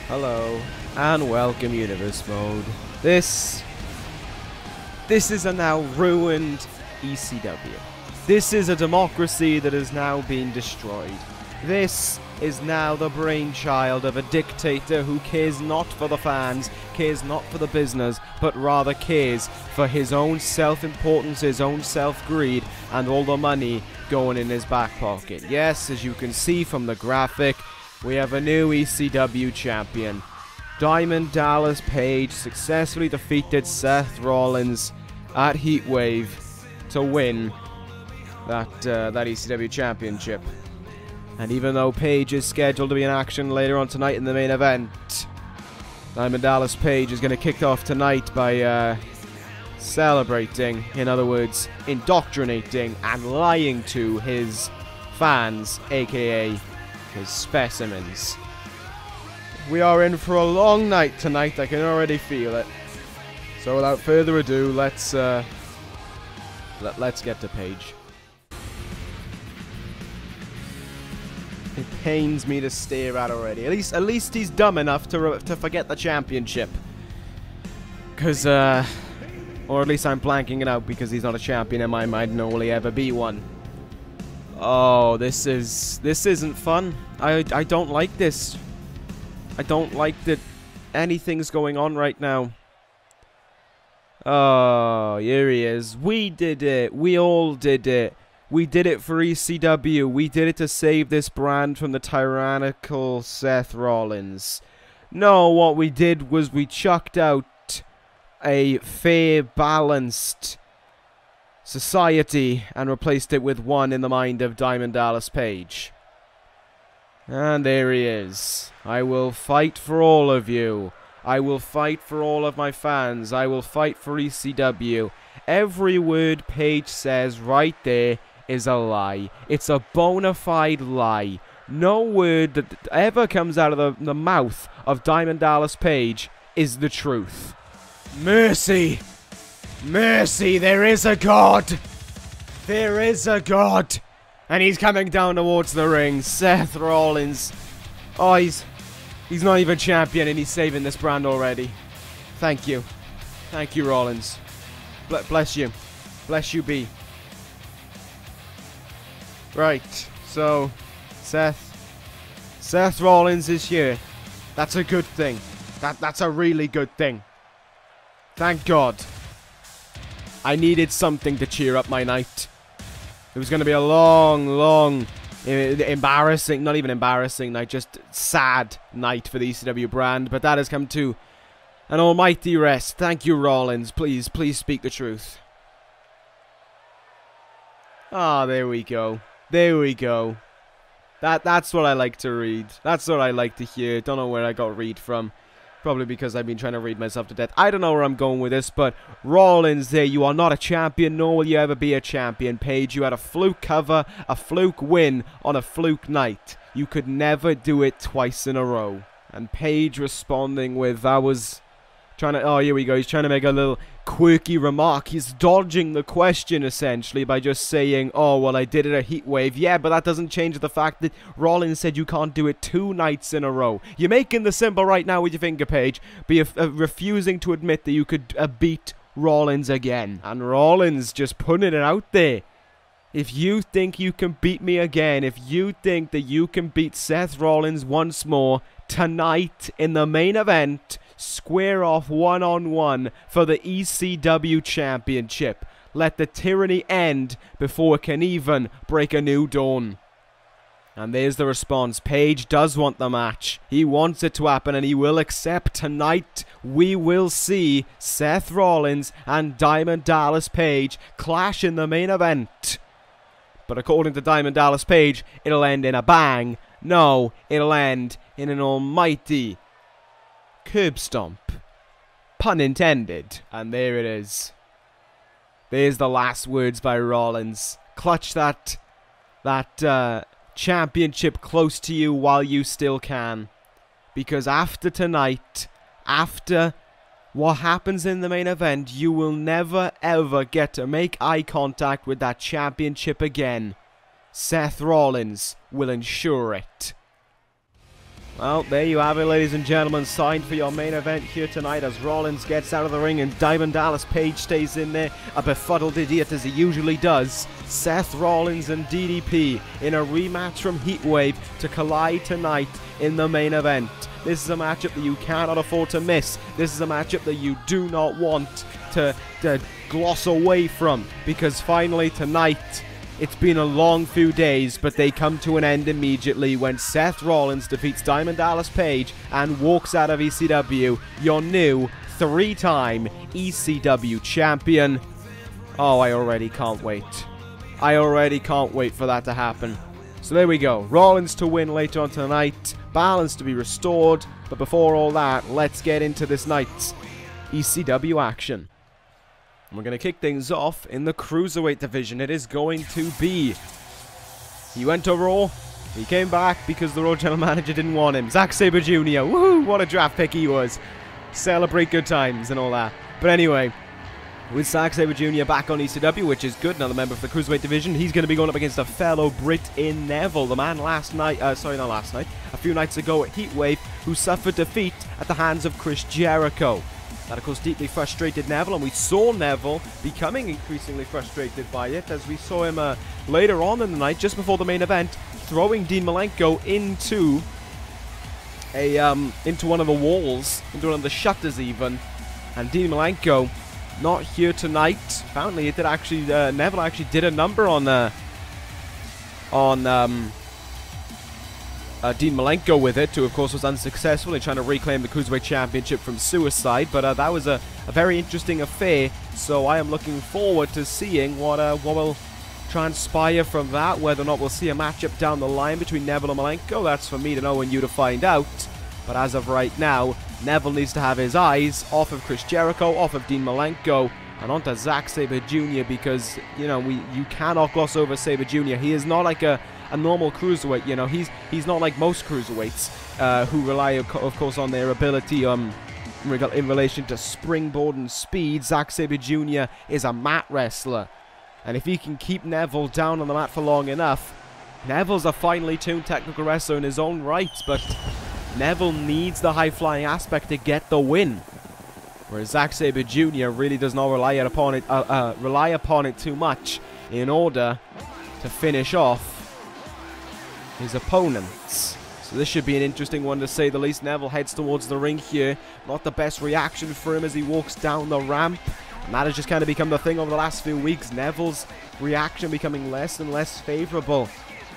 Hello, and welcome Universe Mode. This is a now ruined ECW. This is a democracy that has now been destroyed. This is now the brainchild of a dictator who cares not for the fans, cares not for the business, but rather cares for his own self-importance, his own self-greed, and all the money going in his back pocket. Yes, as you can see from the graphic, we have a new ECW champion. Diamond Dallas Page successfully defeated Seth Rollins at Heatwave to win that ECW Championship. And even though Page is scheduled to be in action later on tonight in the main event, Diamond Dallas Page is going to kick off tonight by celebrating, in other words, indoctrinating and lying to his fans, aka his specimens. We are in for a long night tonight, I can already feel it. So without further ado, let's get to Page. It pains me to stare at already. At least he's dumb enough to forget the championship. Cause or at least I'm blanking it out because he's not a champion in my mind, nor will he ever be one. Oh, this isn't fun. I don't like this. I don't like that anything's going on right now. Oh, here he is. We did it. We all did it. We did it for ECW. We did it to save this brand from the tyrannical Seth Rollins. No, what we did was we chucked out a fair, balanced society and replaced it with one in the mind of Diamond Dallas Page. And there he is. I will fight for all of you. I will fight for all of my fans. I will fight for ECW. Every word Page says right there is a lie. It's a bona fide lie. No word that ever comes out of the mouth of Diamond Dallas Page is the truth. Mercy! Mercy, there is a God! There is a God! And he's coming down towards the ring. Seth Rollins. Oh, he's not even champion and he's saving this brand already. Thank you. Thank you, Rollins. Bless you. Bless you be. Right, so Seth Rollins is here. That's a good thing. That's a really good thing. Thank God. I needed something to cheer up my night. It was going to be a long, embarrassing, not even embarrassing night, just sad night for the ECW brand. But that has come to an almighty rest. Thank you, Rollins. Please speak the truth. Ah, there we go. There we go. That's what I like to read. That's what I like to hear. Don't know where I got read from. Probably because I've been trying to read myself to death. I don't know where I'm going with this, but Rollins there, you are not a champion, nor will you ever be a champion, Page. You had a fluke cover, a fluke win on a fluke night. You could never do it twice in a row. And Page responding with, oh, here we go. He's trying to make a little quirky remark. He's dodging the question, essentially, by just saying, oh, well, I did it at Heatwave. Yeah, but that doesn't change the fact that Rollins said you can't do it 2 nights in a row. You're making the symbol right now with your finger, Page, but you're refusing to admit that you could beat Rollins again. And Rollins just putting it out there. If you think you can beat me again, if you think that you can beat Seth Rollins once more, tonight in the main event, square off one-on-one for the ECW Championship. Let the tyranny end before it can even break a new dawn. And there's the response. Page does want the match. He wants it to happen and he will accept tonight. We will see Seth Rollins and Diamond Dallas Page clash in the main event. But according to Diamond Dallas Page, it'll end in a bang. No, it'll end in an almighty curb stomp. Pun intended. And there it is. There's the last words by Rollins. Clutch that championship close to you while you still can. Because after tonight, after what happens in the main event, you will never ever get to make eye contact with that championship again. Seth Rollins will ensure it. Well, there you have it, ladies and gentlemen. Signed for your main event here tonight as Rollins gets out of the ring and Diamond Dallas Page stays in there, a befuddled idiot as he usually does. Seth Rollins and DDP in a rematch from Heatwave to collide tonight in the main event. This is a matchup that you cannot afford to miss. This is a matchup that you do not want to gloss away from, because finally tonight, it's been a long few days, but they come to an end immediately when Seth Rollins defeats Diamond Dallas Page and walks out of ECW, your new 3-time ECW champion. Oh, I already can't wait. I already can't wait for that to happen. So there we go. Rollins to win later on tonight. Balance to be restored. But before all that, let's get into this night's ECW action. We're going to kick things off in the Cruiserweight division. It is going to be... He went to Raw. He came back because the Raw general manager didn't want him. Zack Sabre Jr. Woohoo! What a draft pick he was. Celebrate good times and all that. But anyway, with Zack Sabre Jr. back on ECW, which is good, another member of the Cruiserweight division, he's going to be going up against a fellow Brit in Neville. The man a few nights ago at Heatwave, who suffered defeat at the hands of Chris Jericho. That, of course, deeply frustrated Neville, and we saw Neville becoming increasingly frustrated by it, as we saw him later on in the night, just before the main event, throwing Dean Malenko into one of the walls, into one of the shutters even, and Dean Malenko not here tonight. Apparently, it did actually Neville actually did a number on Dean Malenko with it, who of course was unsuccessful in trying to reclaim the Cruiserweight Championship from Suicide, but that was a very interesting affair, so I am looking forward to seeing what will transpire from that, whether or not we'll see a matchup down the line between Neville and Malenko. That's for me to know and you to find out, but as of right now, Neville needs to have his eyes off of Chris Jericho, off of Dean Malenko, and onto Zack Sabre Jr., because, you know, you cannot gloss over Sabre Jr. He is not like a normal cruiserweight, you know. He's not like most cruiserweights who rely, of course, on their ability in relation to springboard and speed. Zack Sabre Jr. is a mat wrestler, and if he can keep Neville down on the mat for long enough, Neville's a finely tuned technical wrestler in his own right, but Neville needs the high-flying aspect to get the win, whereas Zack Sabre Jr. really does not rely upon it too much in order to finish off his opponents. So this should be an interesting one, to say the least. Neville heads towards the ring here. Not the best reaction for him as he walks down the ramp, and that has just kind of become the thing over the last few weeks. Neville's reaction becoming less and less favorable.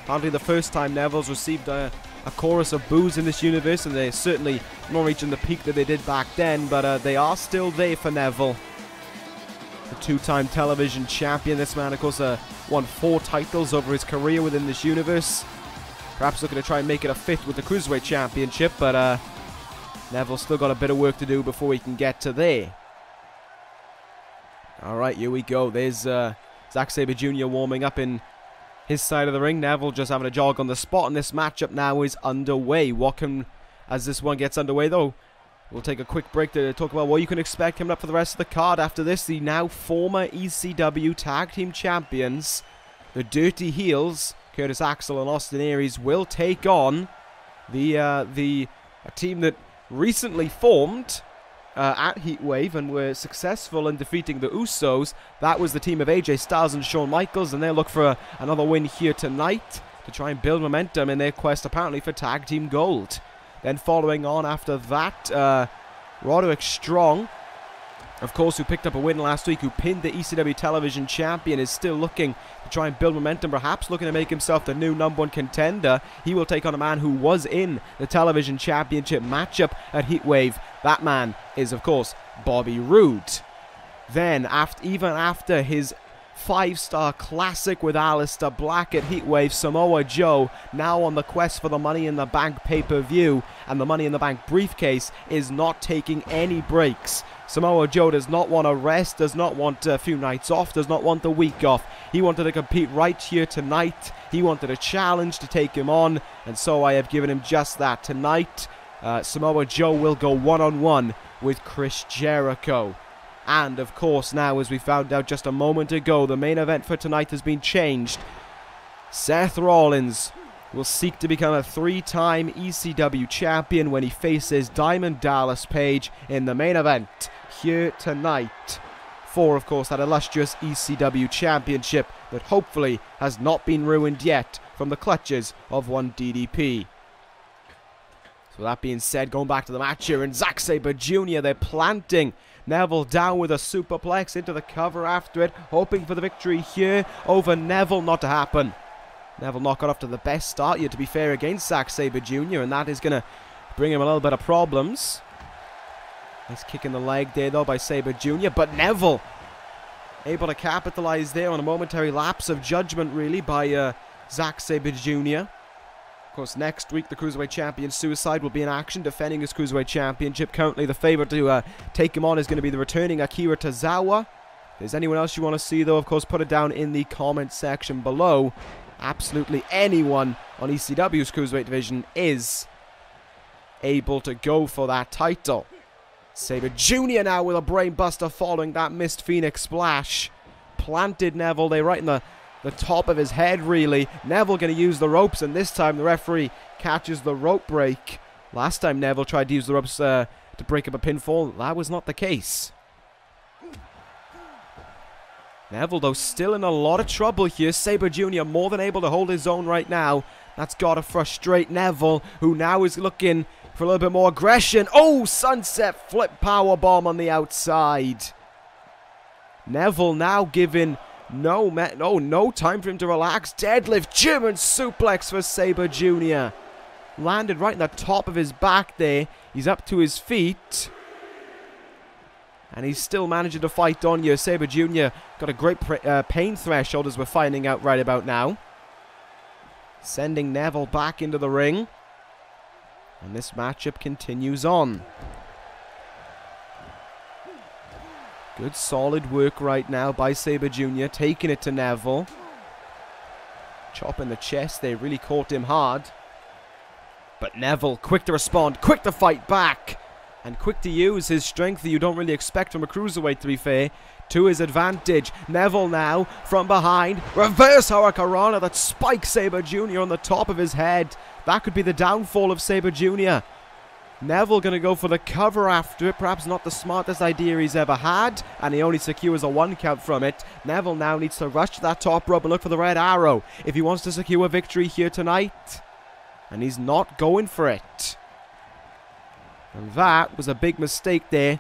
Hardly the first time Neville's received a chorus of boos in this universe, and they're certainly not reaching the peak that they did back then, but they are still there for Neville. The 2-time television champion. This man, of course, won 4 titles over his career within this universe. Perhaps looking to try and make it a 5th with the Cruiserweight Championship, but Neville's still got a bit of work to do before he can get to there. Alright, here we go. There's Zack Sabre Jr. warming up in his side of the ring. Neville just having a jog on the spot, and this matchup now is underway. As this one gets underway, though, we'll take a quick break to talk about what you can expect coming up for the rest of the card. After this, the now former ECW Tag Team Champions, the Dirty Heels, Curtis Axel and Austin Aries, will take on a team that recently formed at Heatwave and were successful in defeating the Usos. That was the team of AJ Styles and Shawn Michaels, and they'll look for another win here tonight to try and build momentum in their quest apparently for Tag Team Gold. Then following on after that, Roderick Strong, of course, who picked up a win last week, who pinned the ECW Television Champion, is still looking to try and build momentum, perhaps looking to make himself the new #1 contender. He will take on a man who was in the Television Championship matchup at Heatwave. That man is, of course, Bobby Roode. Then, even after his 5-star classic with Aleister Black at Heatwave, Samoa Joe, now on the quest for the Money in the Bank pay-per-view, and the Money in the Bank briefcase, is not taking any breaks. Samoa Joe does not want to rest, does not want a few nights off, does not want the week off. He wanted to compete right here tonight. He wanted a challenge to take him on, and so I have given him just that. Tonight, Samoa Joe will go one-on-one with Chris Jericho. And, of course, now, as we found out just a moment ago, the main event for tonight has been changed. Seth Rollins will seek to become a 3-time ECW champion when he faces Diamond Dallas Page in the main event here tonight for, of course, that illustrious ECW Championship that hopefully has not been ruined yet from the clutches of one DDP. So that being said, going back to the match here, and Zack Sabre Jr., they're planting Neville down with a superplex into the cover after it, hoping for the victory here over Neville. Not to happen. Neville not got off to the best start yet, to be fair, against Zack Sabre Jr., and that is going to bring him a little bit of problems. Nice kick in the leg there, though, by Sabre Jr., but Neville able to capitalize there on a momentary lapse of judgment, really, by Zack Sabre Jr. Of course, next week, the Cruiserweight Champion Suicide will be in action, defending his Cruiserweight Championship. Currently, the favourite to take him on is going to be the returning Akira Tozawa. If there's anyone else you want to see, though, of course, put it down in the comment section below. Absolutely anyone on ECW's Cruiserweight division is able to go for that title. Sabre Jr. now with a brainbuster following that missed Phoenix Splash. Planted Neville there right in the top of his head, really. Neville going to use the ropes, and this time the referee catches the rope break. Last time Neville tried to use the ropes to break up a pinfall, that was not the case. Neville, though, still in a lot of trouble here. Sabre Jr. more than able to hold his own right now. That's got to frustrate Neville, who now is looking for a little bit more aggression. Oh, sunset flip powerbomb on the outside. Neville now given no time for him to relax. Deadlift German suplex for Sabre Jr. Landed right in the top of his back there. He's up to his feet. And he's still managing to fight on here. Sabre Jr. got a great pain threshold, as we're finding out right about now. Sending Neville back into the ring. And this matchup continues on. Good solid work right now by Sabre Jr. Taking it to Neville. Chop in the chest. They really caught him hard. But Neville, quick to respond, quick to fight back. And quick to use his strength that you don't really expect from a cruiserweight, to be fair, to his advantage. Neville now from behind. Reverse Hurricanrana that spikes Sabre Jr. on the top of his head. That could be the downfall of Sabre Jr. Neville going to go for the cover after it. Perhaps not the smartest idea he's ever had. And he only secures a 1 count from it. Neville now needs to rush to that top rope and look for the red arrow if he wants to secure a victory here tonight. And he's not going for it. And that was a big mistake there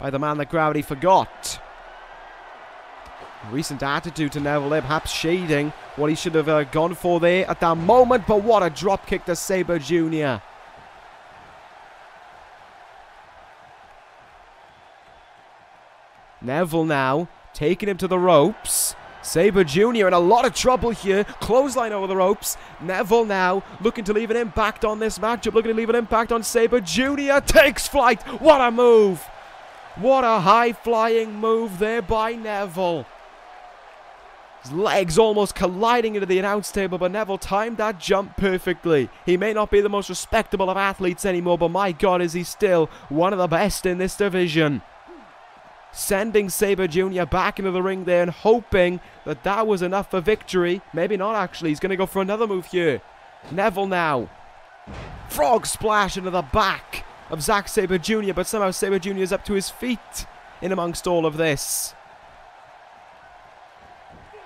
by the man that gravity forgot. Recent attitude to Neville there, perhaps shading what he should have gone for there at that moment. But what a drop kick to Sabre Jr. Neville now taking him to the ropes. Sabre Jr. in a lot of trouble here. Clothesline over the ropes. Neville now looking to leave an impact on this matchup. Looking to leave an impact on Sabre Jr. Takes flight. What a move. What a high-flying move there by Neville. His legs almost colliding into the announce table, but Neville timed that jump perfectly. He may not be the most respectable of athletes anymore, but my God, is he still one of the best in this division. Sending Sabre Jr. back into the ring there and hoping that that was enough for victory. Maybe not, actually. He's going to go for another move here. Neville now. Frog splash into the back of Zack Sabre Jr. But somehow Sabre Jr. is up to his feet in amongst all of this.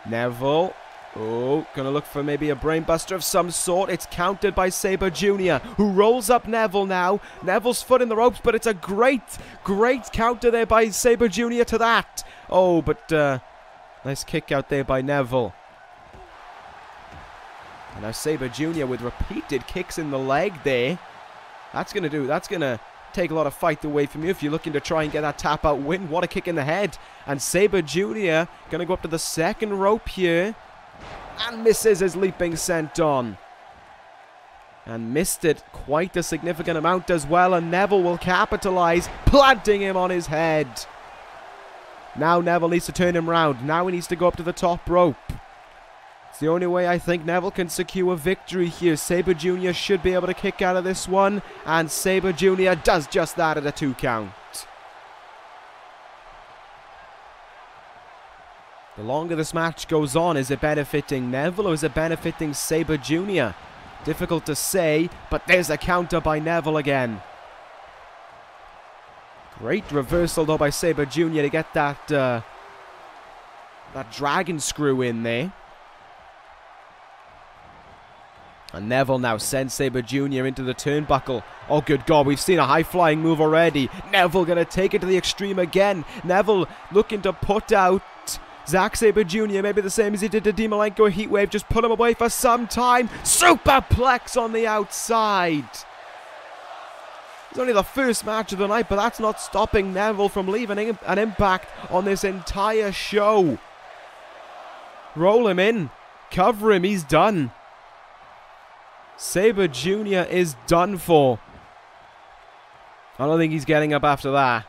Neville. Oh, going to look for maybe a brainbuster of some sort. It's countered by Sabre Jr., who rolls up Neville now. Neville's foot in the ropes, but it's a great counter there by Sabre Jr. to that. Oh, but nice kick out there by Neville. And now Sabre Jr. with repeated kicks in the leg there. That's going to take a lot of fight away from you if you're looking to try and get that tap out win. What a kick in the head. And Sabre Jr. going to go up to the second rope here. And misses his leaping senton. And missed it quite a significant amount as well. And Neville will capitalize, planting him on his head. Now Neville needs to turn him round. Now he needs to go up to the top rope. It's the only way I think Neville can secure a victory here. Sabre Jr. should be able to kick out of this one. And Sabre Jr. does just that at a 2 count. The longer this match goes on, is it benefiting Neville or is it benefiting Sabre Jr.? Difficult to say, but there's a counter by Neville again. Great reversal though by Sabre Jr. to get that that dragon screw in there. And Neville now sends Sabre Jr. into the turnbuckle. Oh, good God, we've seen a high-flying move already. Neville going to take it to the extreme again. Neville looking to put out Zack Sabre Jr., maybe the same as he did to Malenko. Heatwave, just put him away for some time. Superplex on the outside. It's only the first match of the night, but that's not stopping Neville from leaving an impact on this entire show. Roll him in. Cover him. He's done. Sabre Jr. is done for. I don't think he's getting up after that.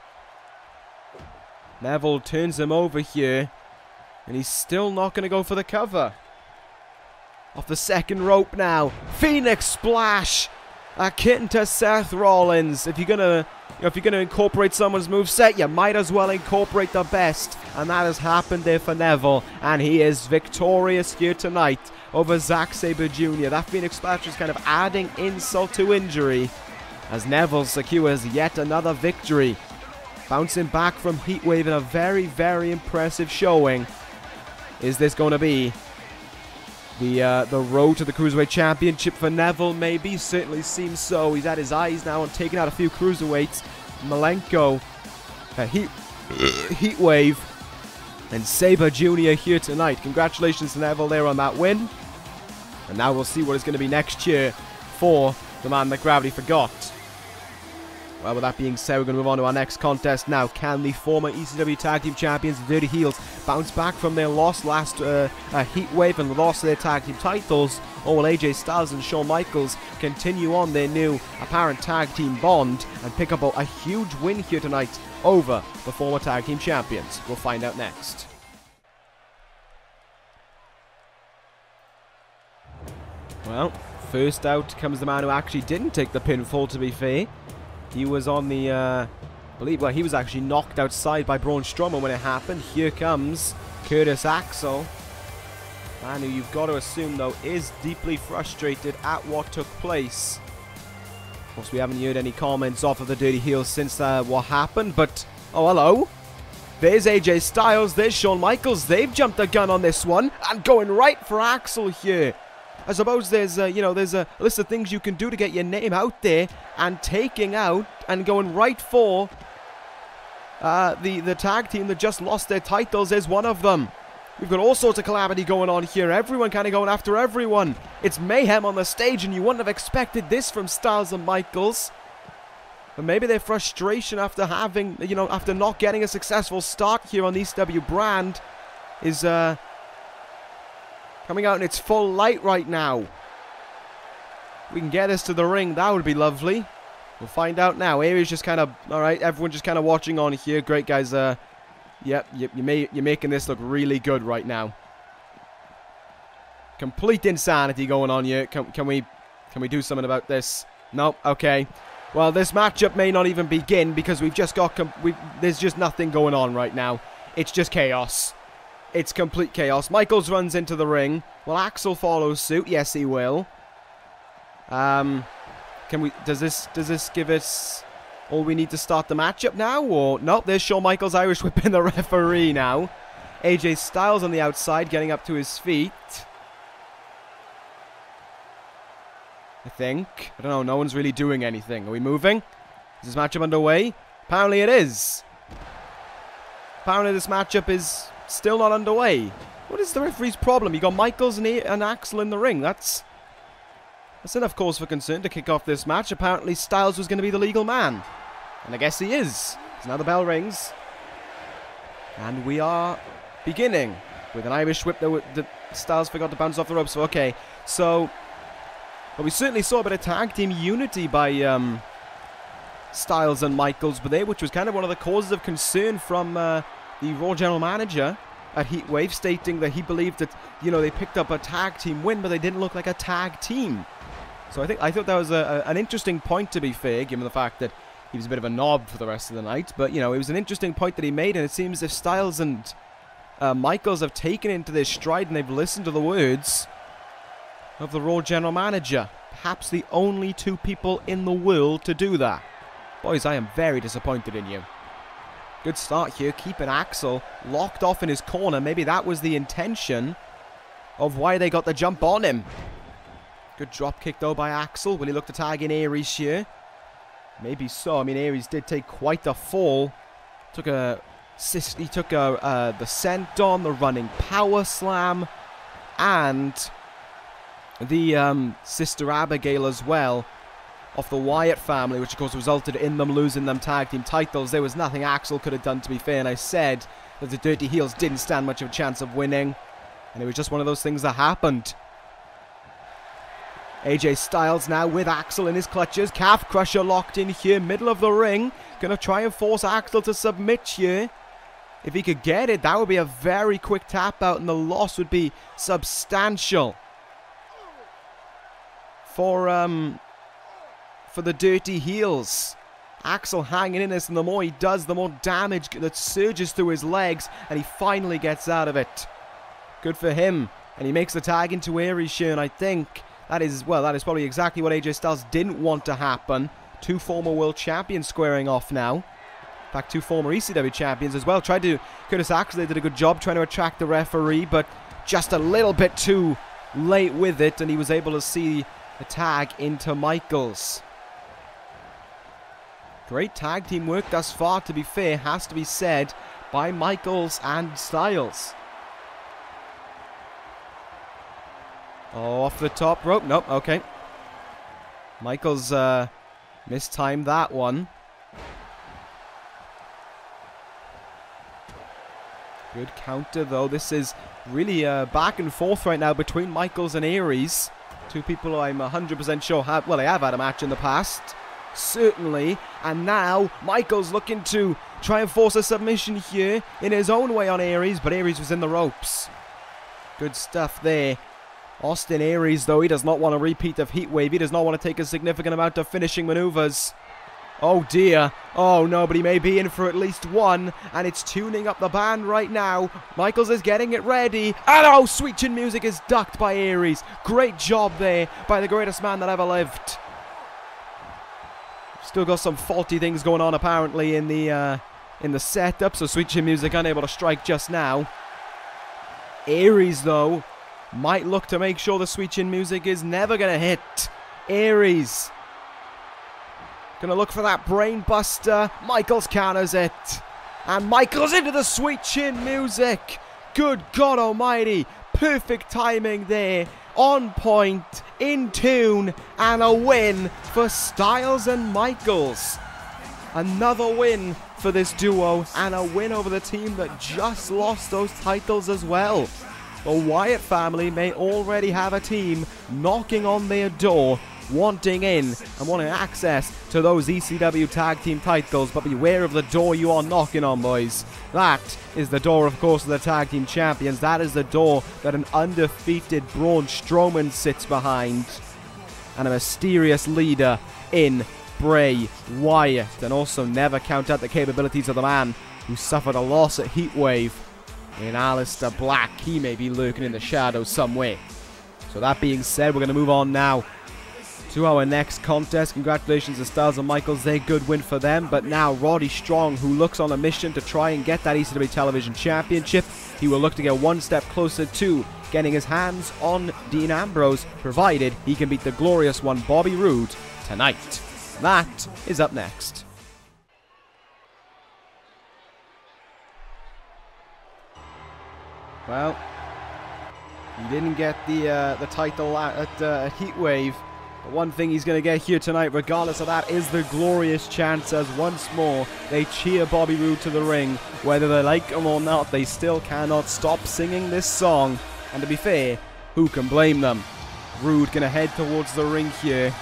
Neville turns him over here. And he's still not going to go for the cover. Off the second rope now. Phoenix Splash. Akin to Seth Rollins. If you're going to incorporate someone's moveset, you might as well incorporate the best. And that has happened there for Neville. And he is victorious here tonight over Zack Sabre Jr. That Phoenix Splash is kind of adding insult to injury as Neville secures yet another victory. Bouncing back from Heatwave in a very, very impressive showing. Is this going to be the road to the Cruiserweight Championship for Neville? Maybe. Certainly seems so. He's had his eyes now on taking out a few Cruiserweights. Malenko, Heatwave, and Sabre Jr. here tonight. Congratulations to Neville there on that win. And now we'll see what is going to be next year for the man that gravity forgot. Well, with that being said, we're going to move on to our next contest now. Can the former ECW Tag Team Champions, the Dirty Heels, bounce back from their loss last Heatwave and the loss of their Tag Team titles? Or will AJ Styles and Shawn Michaels continue on their new apparent Tag Team bond and pick up a huge win here tonight over the former Tag Team Champions? We'll find out next. Well, first out comes the man who actually didn't take the pinfall, to be fair. He was on the, he was actually knocked outside by Braun Strowman when it happened. Here comes Curtis Axel. Man who you've got to assume, though, is deeply frustrated at what took place. Of course, we haven't heard any comments off of the Dirty Heels since what happened, but, oh, hello. There's AJ Styles, there's Shawn Michaels. They've jumped the gun on this one and going right for Axel here. I suppose there's there's a list of things you can do to get your name out there, and taking out and going right for the tag team that just lost their titles is one of them. We've got all sorts of calamity going on here. Everyone kind of going after everyone. It's mayhem on the stage, and you wouldn't have expected this from Styles and Michaels. But maybe their frustration after having, after not getting a successful start here on the ECW brand is coming out in its full light right now. We can get this to the ring. That would be lovely. We'll find out now. Area's just kind of, alright, everyone just kind of watching on here. Great, guys. Yep, you're making this look really good right now. Complete insanity going on here. Can we do something about this? Nope, okay. Well, this matchup may not even begin because we've just got, there's just nothing going on right now. It's just chaos. It's complete chaos. Michaels runs into the ring. Will Axel follow suit? Yes, he will. Does this give us all we need to start the matchup now? Or nope, there's Shawn Michaels Irish whipping the referee now. AJ Styles on the outside getting up to his feet. I think. I don't know, no one's really doing anything. Are we moving? Is this matchup underway? Apparently it is. Apparently this matchup is still not underway. What is the referee's problem? You got Michaels and Axel in the ring. That's enough cause for concern to kick off this match. Apparently Styles was going to be the legal man. And I guess he is. So now the bell rings. And we are beginning with an Irish whip that Styles forgot to bounce off the ropes. So, okay. So, but we certainly saw a bit of tag team unity by Styles and Michaels there, which was kind of one of the causes of concern from the Raw General Manager at Heatwave, stating that he believed that, they picked up a tag team win, but they didn't look like a tag team. So I thought that was an interesting point, to be fair, given the fact that he was a bit of a knob for the rest of the night. But, it was an interesting point that he made, and it seems as if Styles and Michaels have taken into their stride and they've listened to the words of the Raw general manager. Perhaps the only two people in the world to do that. Boys, I am very disappointed in you. Good start here, keeping Axel locked off in his corner. Maybe that was the intention of why they got the jump on him. Good drop kick though by Axel. Will he look to tag in Aries here? Maybe so. I mean, Aries did take quite the fall. He took the senton, the running power slam, and the Sister Abigail as well, off the Wyatt family, which of course resulted in them losing them tag team titles. There was nothing Axel could have done, to be fair, and I said that the Dirty Heels didn't stand much of a chance of winning, and it was just one of those things that happened. AJ Styles now with Axel in his clutches. Calf crusher locked in here, middle of the ring. Gonna try and force Axel to submit here. If he could get it, that would be a very quick tap out, and the loss would be substantial for the Dirty Heels. Axel hanging in this, and the more he does, the more damage that surges through his legs, and he finally gets out of it. Good for him. And he makes the tag into Aries here, and I think that is probably exactly what AJ Styles didn't want to happen. Two former world champions squaring off now. In fact, two former ECW champions as well. Curtis Axel did a good job trying to attract the referee, but just a little bit too late with it, and he was able to see the tag into Michaels. Great tag team work thus far, to be fair, has to be said, by Michaels and Styles. Oh, off the top rope. Nope, okay. Michaels mistimed that one. Good counter, though. This is really back and forth right now between Michaels and Aries. Two people I'm 100% sure they have had a match in the past. Certainly. And now Michaels looking to try and force a submission here in his own way on Aries, but Aries was in the ropes. Good stuff there. Austin Aries, though, he does not want a repeat of Heatwave. He does not want to take a significant amount of finishing maneuvers. Oh dear. Oh no, but he may be in for at least one, and it's tuning up the band right now. Michaels is getting it ready, and oh, Sweet Chin Music is ducked by Aries. Great job there by the greatest man that ever lived. Still got some faulty things going on apparently in the setup, so Sweet Chin Music unable to strike just now. Aries, though, might look to make sure the Sweet Chin Music is never going to hit. Aries going to look for that brain buster. Michaels counters it. And Michaels into the Sweet Chin Music. Good God almighty. Perfect timing there. On point, in tune, and a win for Styles and Michaels. Another win for this duo, and a win over the team that just lost those titles as well. The Wyatt family may already have a team knocking on their door, wanting in and wanting access to those ECW tag team titles, but beware of the door you are knocking on, boys. That is the door, of course, of the tag team champions. That is the door that an undefeated Braun Strowman sits behind, and a mysterious leader in Bray Wyatt. And also never count out the capabilities of the man who suffered a loss at Heatwave in Aleister Black. He may be lurking in the shadows somewhere. So that being said, we're going to move on now to our next contest. Congratulations to Styles and Michaels, they're good win for them. But now Roddy Strong, who looks on a mission to try and get that ECW Television Championship. He will look to get one step closer to getting his hands on Dean Ambrose, provided he can beat the glorious one Bobby Roode tonight. That is up next. Well, he didn't get the title at Heatwave. But one thing he's going to get here tonight, regardless of that, is the glorious chance as once more they cheer Bobby Roode to the ring. Whether they like him or not, they still cannot stop singing this song. And to be fair, who can blame them? Roode going to head towards the ring here.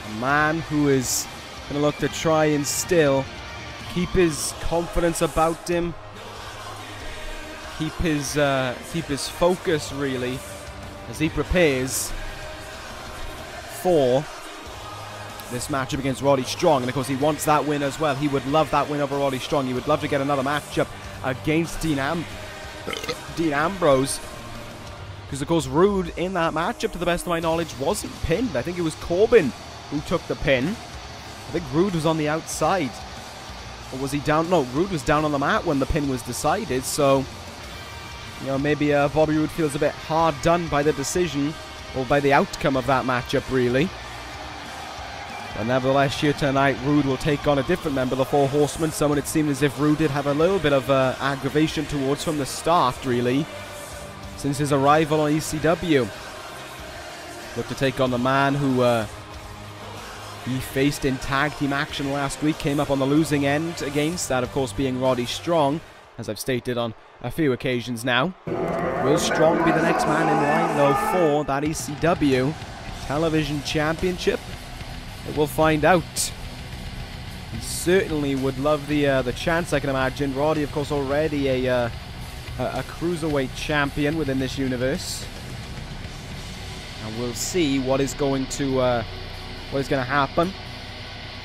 A man who is going to look to try and still keep his confidence about him. Keep his focus, really, as he prepares for this matchup against Roddy Strong. And of course he wants that win as well. He would love that win over Roddy Strong. He would love to get another matchup against Dean Ambrose. Because, of course, Roode in that matchup, to the best of my knowledge, wasn't pinned. I think it was Corbin who took the pin. I think Roode was on the outside. Or was he down? No, Roode was down on the mat when the pin was decided. So, you know, maybe Bobby Roode feels a bit hard done by the decision, or by the outcome of that matchup, really. But nevertheless, here tonight, Roode will take on a different member of the Four Horsemen. Someone it seemed as if Roode did have a little bit of aggravation towards from the start, really, since his arrival on ECW. Look to take on the man who he faced in tag team action last week. Came up on the losing end against, that of course being Roddy Strong, as I've stated on a few occasions now. Will Strong be the next man in line, though, for that ECW Television Championship? We'll find out. He certainly would love the chance, I can imagine. Roddy, of course, already a cruiserweight champion within this universe, and we'll see what is going to happen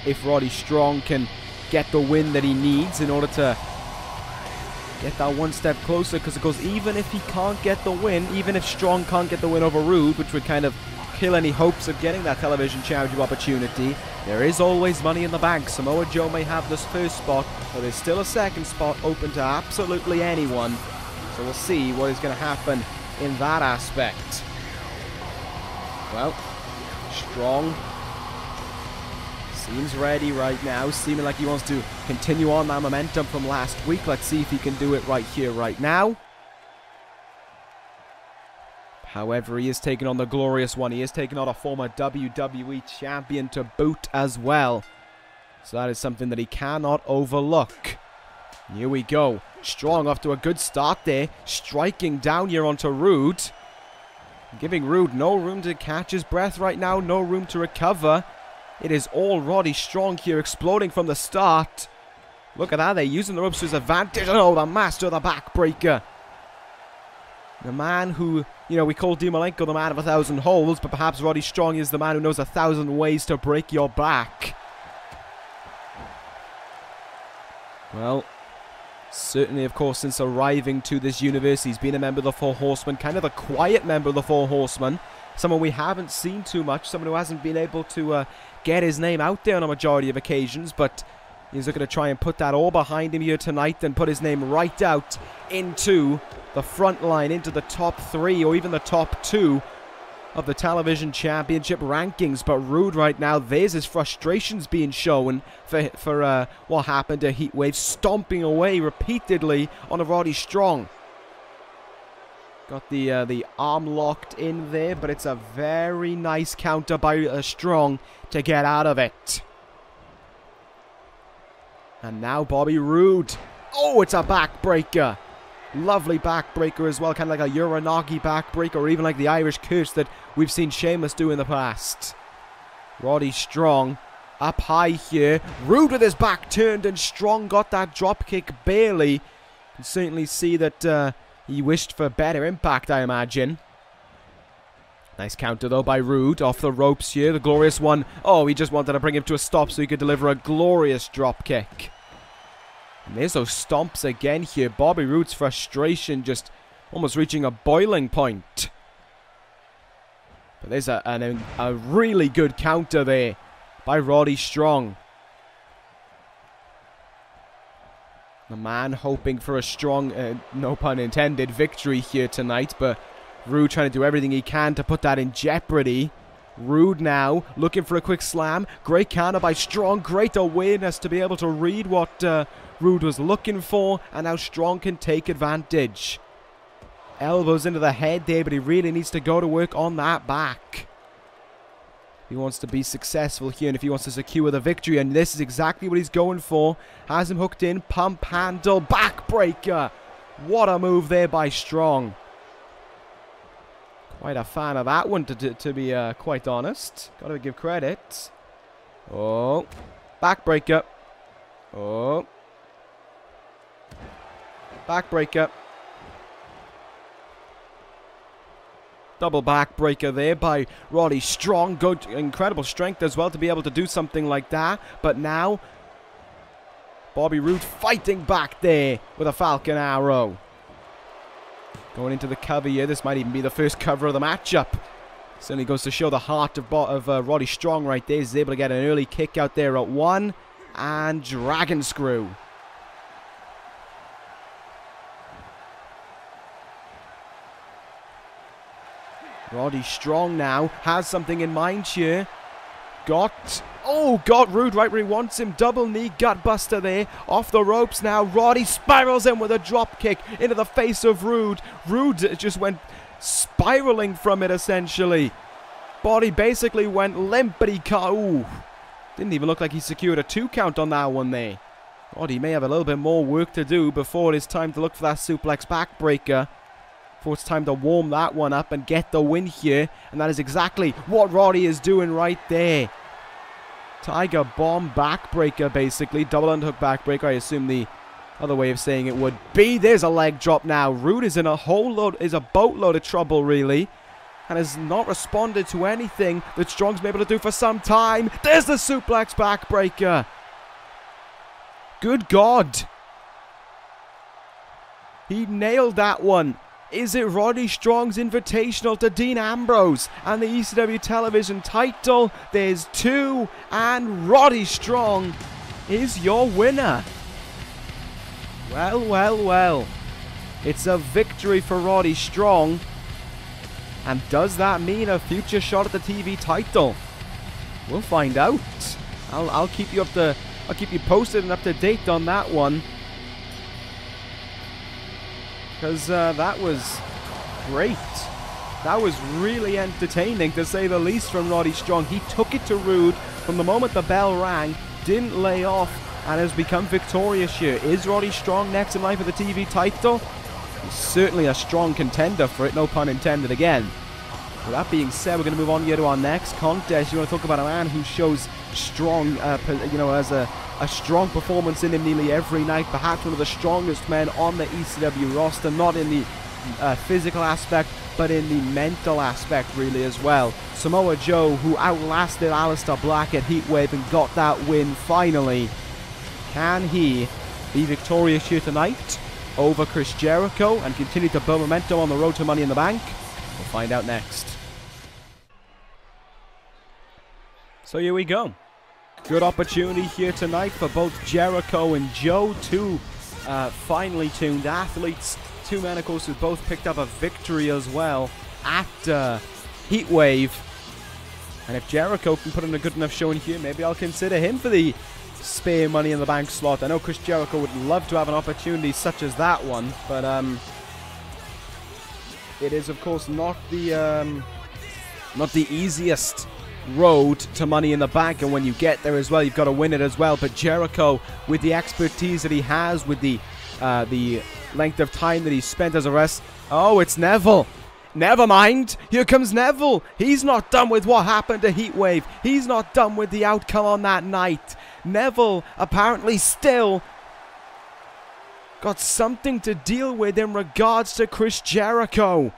if Roddy Strong can get the win that he needs in order to get that one step closer. Because, of course, even if he can't get the win, even if Strong can't get the win over Roode, which would kind of kill any hopes of getting that television championship opportunity, there is always money in the bank. Samoa Joe may have this first spot, but there's still a second spot open to absolutely anyone. So we'll see what is going to happen in that aspect. Well, Strong seems ready right now, seeming like he wants to continue on that momentum from last week. Let's see if he can do it right here, right now. However, he is taking on the glorious one. He is taking on a former WWE champion to boot as well. So that is something that he cannot overlook. Here we go. Strong off to a good start there. Striking down here onto Roode. Giving Roode no room to catch his breath right now. No room to recover. It is all Roddy Strong here, exploding from the start. Look at that. They're using the ropes to his advantage. Oh, the master of the backbreaker. The man who, you know, we call Malenko the man of 1,000 holes, but perhaps Roddy Strong is the man who knows 1,000 ways to break your back. Well, certainly, of course, since arriving to this universe, he's been a member of the Four Horsemen, kind of a quiet member of the Four Horsemen, someone we haven't seen too much, someone who hasn't been able to get his name out there on a majority of occasions, but he's looking to try and put that all behind him here tonight and put his name right out into the front line, into the top 3 or even the top 2 of the television championship rankings. But Roode right now, there's his frustrations being shown for what happened to Heatwave, stomping away repeatedly on a Roddy Strong. Got the arm locked in there, but it's a very nice counter by Strong to get out of it. And now Bobby Roode. Oh, it's a backbreaker. Lovely backbreaker as well, kind of like a Uranagi backbreaker, or even like the Irish curse that we've seen Sheamus do in the past. Roddy Strong up high here. Roode with his back turned, and Strong got that dropkick barely. You can certainly see that he wished for better impact, I imagine. Nice counter, though, by Roode. Off the ropes here, the glorious one. Oh, he just wanted to bring him to a stop so he could deliver a glorious dropkick. And there's those stomps again here. Bobby Roode's frustration just almost reaching a boiling point. But there's a really good counter there by Roddy Strong. The man hoping for a strong, no pun intended, victory here tonight. But Roode trying to do everything he can to put that in jeopardy. Roode now looking for a quick slam. Great counter by Strong. Great awareness to be able to read what Roode was looking for. And now Strong can take advantage. Elbows into the head there, but he really needs to go to work on that back. He wants to be successful here, and if he wants to secure the victory, and this is exactly what he's going for. Has him hooked in. Pump handle. Backbreaker. What a move there by Strong. Quite a fan of that one, to be quite honest. Gotta give credit. Oh. Backbreaker. Oh. Backbreaker. Double backbreaker there by Roddy Strong. Good, incredible strength as well to be able to do something like that. But now, Bobby Roode fighting back there with a Falcon Arrow. Going into the cover here. This might even be the first cover of the matchup. Certainly goes to show the heart of Roddy Strong right there. He's able to get an early kick out there at 1. And Dragon Screw. Roddy Strong now has something in mind here. Got Roode right where he wants him. Double knee gut buster there. Off the ropes now. Roddy spirals in with a drop kick into the face of Roode. Roode just went spiraling from it essentially. Body basically went limp, but he can't. Ooh. Didn't even look like he secured a 2 count on that one there. Roddy may have a little bit more work to do before it is time to look for that suplex backbreaker. Before it's time to warm that one up and get the win here. And that is exactly what Roddy is doing right there. Tiger Bomb backbreaker basically. Double underhook backbreaker. I assume the other way of saying it would be. There's a leg drop now. Roode is in a boatload of trouble really. And has not responded to anything that Strong's been able to do for some time. There's the suplex backbreaker. Good God. He nailed that one. Is it Roddy Strong's invitational to Dean Ambrose and the ECW television title? There's 2, and Roddy Strong is your winner. Well, well, well. It's a victory for Roddy Strong. And does that mean a future shot at the TV title? We'll find out. I'll keep you posted and up to date on that one. Because that was great. That was really entertaining, to say the least, from Roddy Strong. He took it to Roode from the moment the bell rang, didn't lay off, and has become victorious here. Is Roddy Strong next in line for the TV title? He's certainly a strong contender for it, no pun intended again. With that being said, we're going to move on here to our next contest. You want to talk about a man who shows strong, has a strong performance in him nearly every night. Perhaps one of the strongest men on the ECW roster, not in the physical aspect, but in the mental aspect really as well. Samoa Joe, who outlasted Aleister Black at Heatwave and got that win finally. Can he be victorious here tonight over Chris Jericho and continue to build momentum on the road to Money in the Bank? We'll find out next. So here we go. Good opportunity here tonight for both Jericho and Joe, 2 finely tuned athletes. 2 men, of course, who both picked up a victory as well at Heatwave. And if Jericho can put in a good enough showing here, maybe I'll consider him for the spare Money in the Bank slot. I know Chris Jericho would love to have an opportunity such as that one, but it is, of course, not the easiest road to Money in the Bank, and when you get there as well, you've got to win it as well. But Jericho, with the expertise that he has, with the length of time that he's spent as a wrestler. Oh, it's Neville. Never mind. Here comes Neville. He's not done with what happened to Heatwave. He's not done with the outcome on that night. Neville apparently still got something to deal with in regards to Chris Jericho.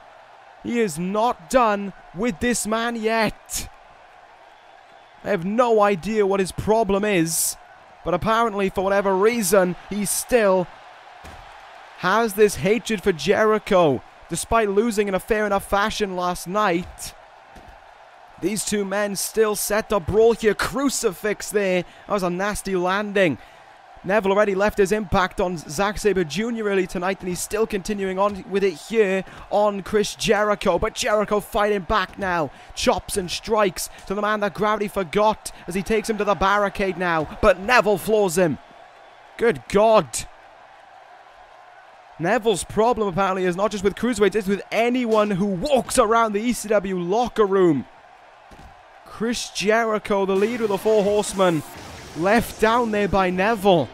He is not done with this man yet. I have no idea what his problem is, but apparently for whatever reason, he still has this hatred for Jericho, despite losing in a fair enough fashion last night. These 2 men still set to brawl here. Crucifix there. That was a nasty landing. Neville already left his impact on Zack Sabre Jr. early tonight, and he's still continuing on with it here on Chris Jericho. But Jericho fighting back now. Chops and strikes to the man that gravity forgot as he takes him to the barricade now. But Neville floors him. Good God. Neville's problem apparently is not just with cruiserweights, it's with anyone who walks around the ECW locker room. Chris Jericho, the leader of the 4 Horsemen, left down there by Neville.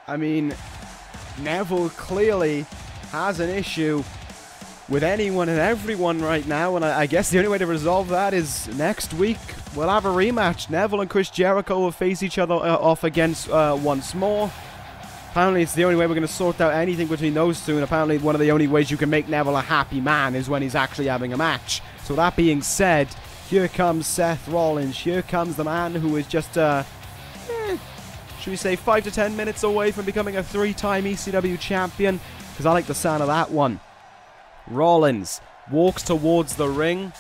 I mean, Neville clearly has an issue with anyone and everyone right now, and I guess the only way to resolve that is next week we'll have a rematch. Neville and Chris Jericho will face each other off against once more. Apparently it's the only way we're going to sort out anything between those 2, and apparently one of the only ways you can make Neville a happy man is when he's actually having a match. So that being said, here comes Seth Rollins. Here comes the man who is just should we say 5 to 10 minutes away from becoming a 3-time ECW champion? Because I like the sound of that one. Rollins walks towards the ring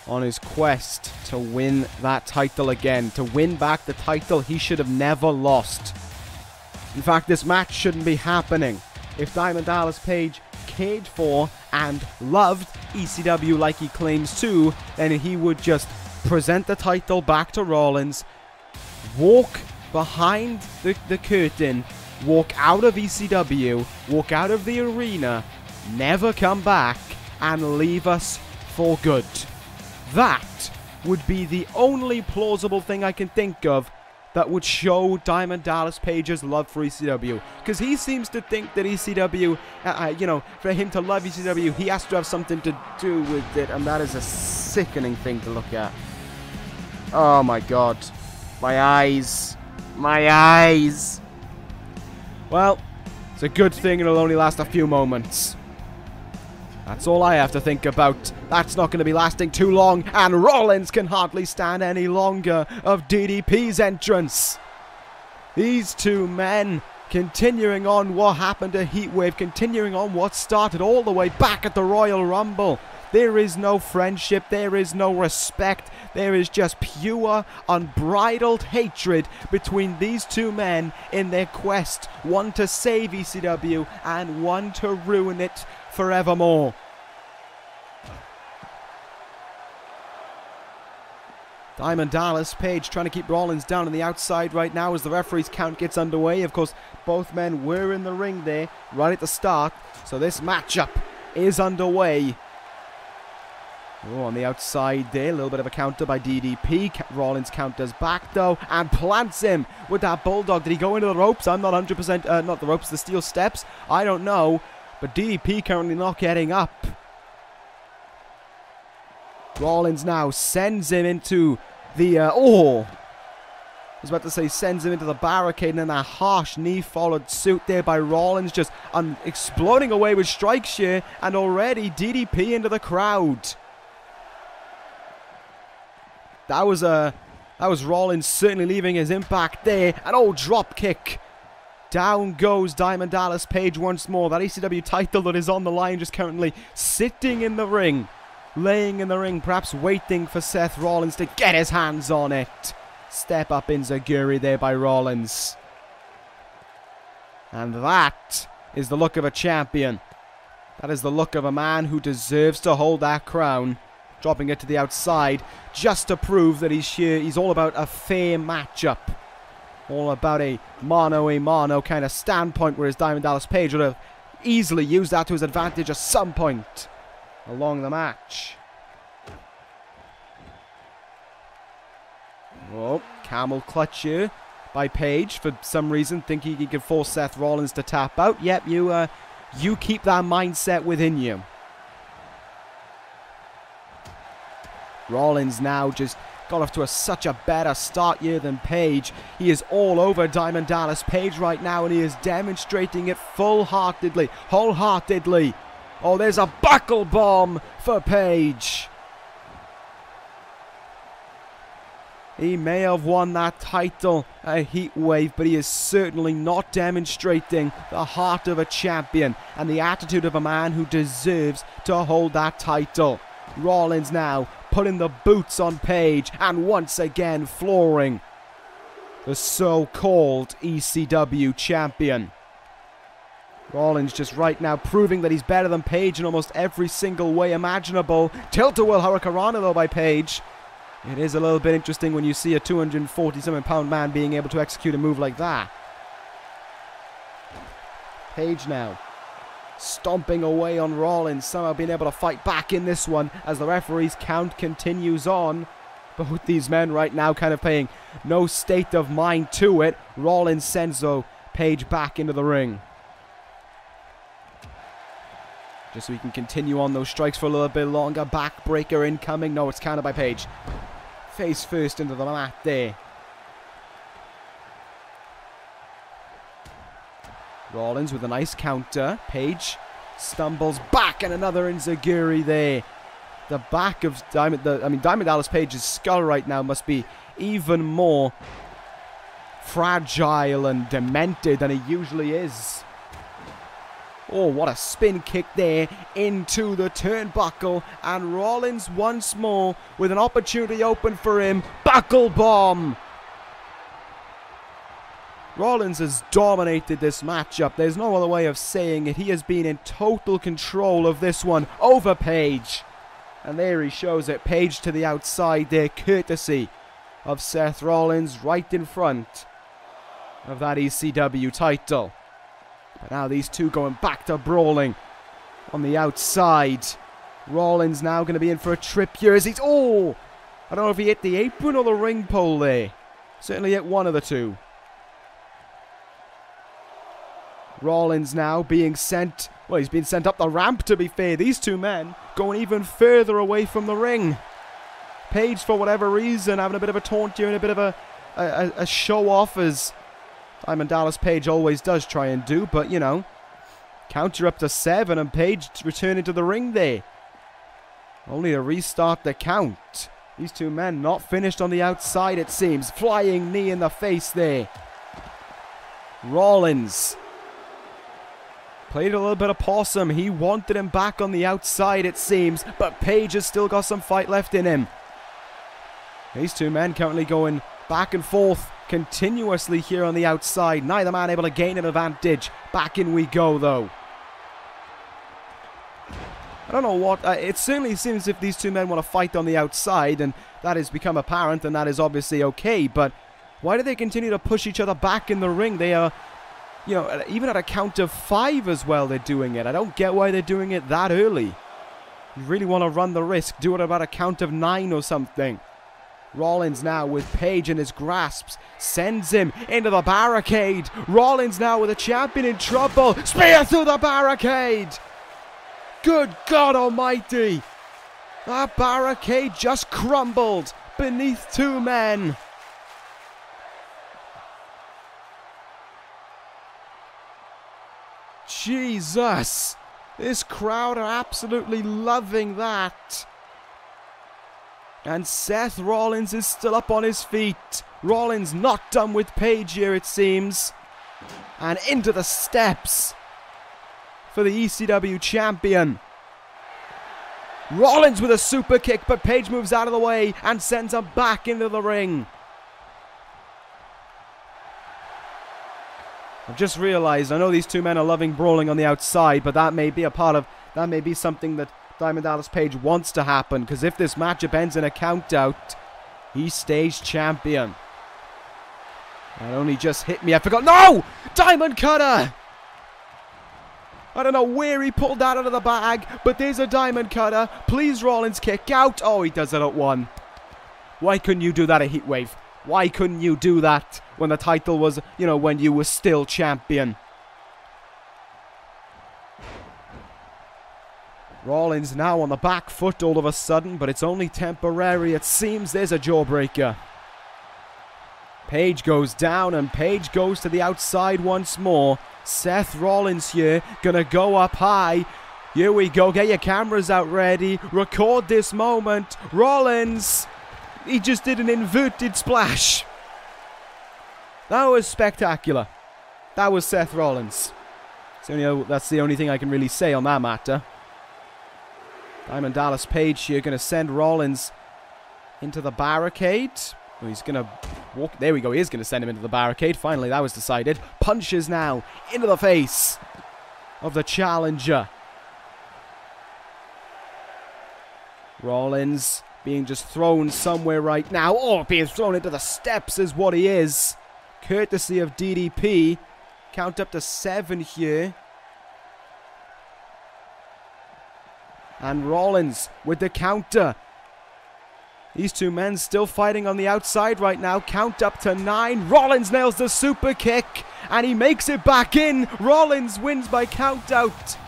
on his quest to win that title again. To win back the title he should have never lost. In fact, this match shouldn't be happening. If Diamond Dallas Page cared for and loved ECW like he claims to, then he would just present the title back to Rollins, walk behind the curtain, walk out of ECW, walk out of the arena, never come back, and leave us for good. That would be the only plausible thing I can think of that would show Diamond Dallas Page's love for ECW. Because he seems to think that ECW, you know, for him to love ECW, he has to have something to do with it. And that is a sickening thing to look at. Oh my god. My eyes. My eyes. Well, it's a good thing it'll only last a few moments. That's all I have to think about. That's not going to be lasting too long, and Rollins can hardly stand any longer of DDP's entrance. These two men continuing on what happened to Heatwave, continuing on what started all the way back at the Royal Rumble. There is no friendship, there is no respect, there is just pure, unbridled hatred between these two men in their quest, one to save ECW and one to ruin it forevermore. Diamond Dallas Page trying to keep Rollins down on the outside right now as the referee's count gets underway. Of course, both men were in the ring there right at the start, so this matchup is underway. Oh, on the outside there, a little bit of a counter by DDP. Rollins counters back though and plants him with that bulldog. Did he go into the ropes? I'm not 100%, not the ropes, the steel steps. I don't know, but DDP currently not getting up. Rollins now sends him into the, I was about to say sends him into the barricade, and then a harsh knee followed suit there by Rollins, just exploding away with strikes here, and already DDP into the crowd. That was Rollins certainly leaving his impact there. An drop kick. Down goes Diamond Dallas Page once more. That ECW title that is on the line, just currently sitting in the ring. Laying in the ring, perhaps waiting for Seth Rollins to get his hands on it. Step up enziguri there by Rollins. And that is the look of a champion. That is the look of a man who deserves to hold that crown. Dropping it to the outside just to prove that he's here. He's all about a fair matchup. All about a mano kind of standpoint, whereas Diamond Dallas Page would have easily used that to his advantage at some point along the match. Oh, camel clutch here by Page. For some reason, thinking he could force Seth Rollins to tap out. Yep, you keep that mindset within you. Rollins now just got off to such a better start here than Page. He is all over Diamond Dallas Page right now, and he is demonstrating it full-heartedly, wholeheartedly. Oh, there's a buckle bomb for Page. He may have won that title at Heatwave, but he is certainly not demonstrating the heart of a champion and the attitude of a man who deserves to hold that title. Rollins now putting the boots on Page and once again flooring the so-called ECW champion. Rollins just right now proving that he's better than Page in almost every single way imaginable. Tilt-a-whirl hurricanrana though by Page. It is a little bit interesting when you see a 240-something pound man being able to execute a move like that. Page now stomping away on Rollins, somehow being able to fight back in this one as the referee's count continues on. Both these men right now kind of paying no state of mind to it. Rollins sends Page back into the ring. Just so we can continue on those strikes for a little bit longer. Backbreaker incoming. No, it's countered by Page. Face first into the mat there. Rollins with a nice counter. Page stumbles back and another enziguri there. The back of Diamond Dallas Page's skull right now must be even more fragile and demented than he usually is. Oh, what a spin kick there into the turnbuckle. And Rollins once more with an opportunity open for him. Buckle bomb. Rollins has dominated this matchup. There's no other way of saying it. He has been in total control of this one over Page. And there he shows it. Page to the outside there, courtesy of Seth Rollins right in front of that ECW title. But now these two going back to brawling on the outside. Rollins now going to be in for a trip here as he's... Oh! I don't know if he hit the apron or the ring pole there. Certainly hit one of the two. Rollins now being sent... Well, he's been sent up the ramp, to be fair. These two men going even further away from the ring. Page, for whatever reason, having a bit of a taunt here and a bit of a show-off, as Diamond Dallas Page always does try and do. But, you know, counter up to 7 and Page returning to the ring there. Only to restart the count. These two men not finished on the outside, it seems. Flying knee in the face there. Rollins played a little bit of possum. He wanted him back on the outside, it seems. But Page has still got some fight left in him. These two men currently going back and forth continuously here on the outside. Neither man able to gain an advantage. Back in we go, though. I don't know what... it certainly seems as if these two men want to fight on the outside, and that has become apparent, and that is obviously okay. But why do they continue to push each other back in the ring? They are... You know, even at a count of 5 as well, they're doing it. I don't get why they're doing it that early. You really want to run the risk. Do it about a count of 9 or something. Rollins now with Page in his grasps. Sends him into the barricade. Rollins now with the champion in trouble. Spear through the barricade. Good God almighty. That barricade just crumbled beneath 2 men. Jesus, this crowd are absolutely loving that. And Seth Rollins is still up on his feet. Rollins not done with Page here, it seems. And into the steps for the ECW champion. Rollins with a super kick, but Page moves out of the way and sends him back into the ring. I've just realized, I know these two men are loving brawling on the outside, but that may be a part of, that may be something that Diamond Dallas Page wants to happen, because if this matchup ends in a count out, he stays champion. That only just hit me, I forgot. No! Diamond Cutter! I don't know where he pulled that out of the bag, but there's a Diamond Cutter. Please, Rollins, kick out. Oh, he does it at 1. Why couldn't you do that at Heatwave? Why couldn't you do that when the title was, you know, when you were still champion? Rollins now on the back foot all of a sudden, but it's only temporary. It seems there's a jawbreaker. Page goes down and Page goes to the outside once more. Seth Rollins here, gonna go up high. Here we go, get your cameras out ready. Record this moment. Rollins... He just did an inverted splash. That was spectacular. That was Seth Rollins. That's the only thing I can really say on that matter. Diamond Dallas Page here going to send Rollins into the barricade. Oh, he's going to walk. There we go. He is going to send him into the barricade. Finally, that was decided. Punches now into the face of the challenger. Rollins... being just thrown somewhere right now. Oh, being thrown into the steps is what he is. Courtesy of DDP. Count up to 7 here. And Rollins with the counter. These two men still fighting on the outside right now. Count up to 9. Rollins nails the super kick. And he makes it back in. Rollins wins by count out.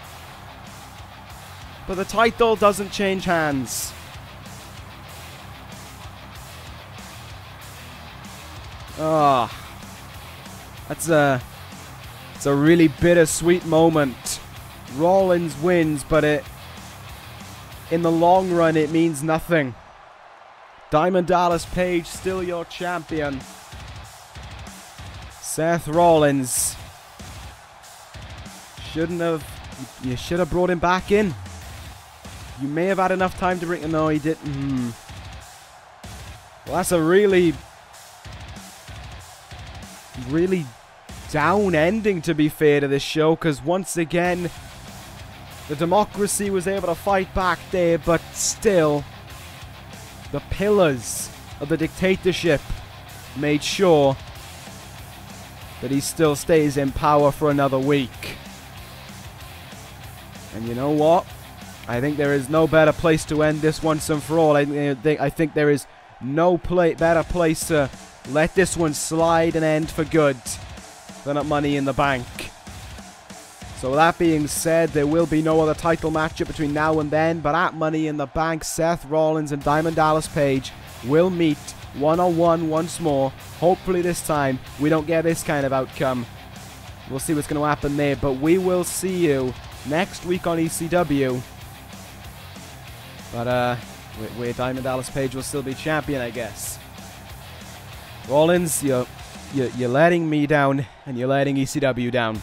But the title doesn't change hands. Oh, it's a really bittersweet moment. Rollins wins, but in the long run, it means nothing. Diamond Dallas Page, still your champion. Seth Rollins. You should have brought him back in. You may have had enough time to bring... No, he didn't. Well, that's a really down ending, to be fair, to this show, because once again, the Democracy was able to fight back there, but still, the pillars of the dictatorship made sure that he still stays in power for another week. And you know what? I think there is no better place to end this once and for all. I think there is no better place to let this one slide and end for good than at Money in the Bank. So with that being said, there will be no other title matchup between now and then, but at Money in the Bank, Seth Rollins and Diamond Dallas Page will meet one-on-one once more. Hopefully this time we don't get this kind of outcome. We'll see what's going to happen there, but we will see you next week on ECW. But where Diamond Dallas Page will still be champion, I guess. Rollins, you're letting me down, and you're letting ECW down.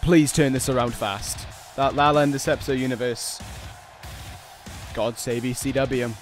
Please turn this around fast. That'll end this episode, universe. God save ECW.